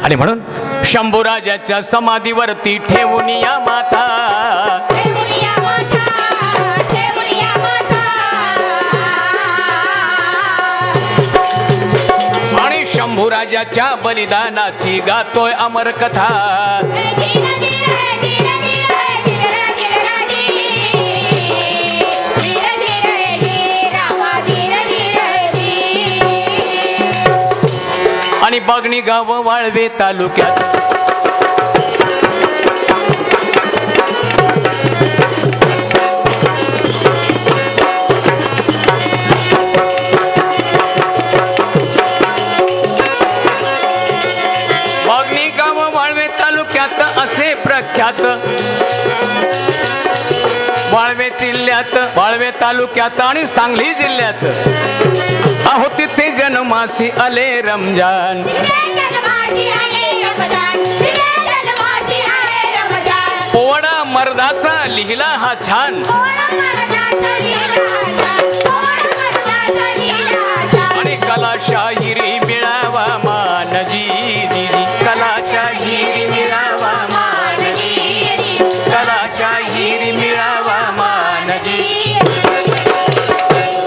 आणि म्हणून शंभूराजाच्या समाधीवरती ठेवून या माथा, आणि शंभूराजाच्या बलिदानाची गातोय अमर कथा। आणि बगणी गाव वाळवे तालुक्यात बगणी गाव वाळवे तालुक्यात असे प्रख्यात, वाळवे जिल्ह्यात, वाळवे तालुक्यात आणि सांगली जिल्ह्यात अहो तिथे जन्मासी आले रमजान। पोवाडा मर्दाचा लिहिला हा छान,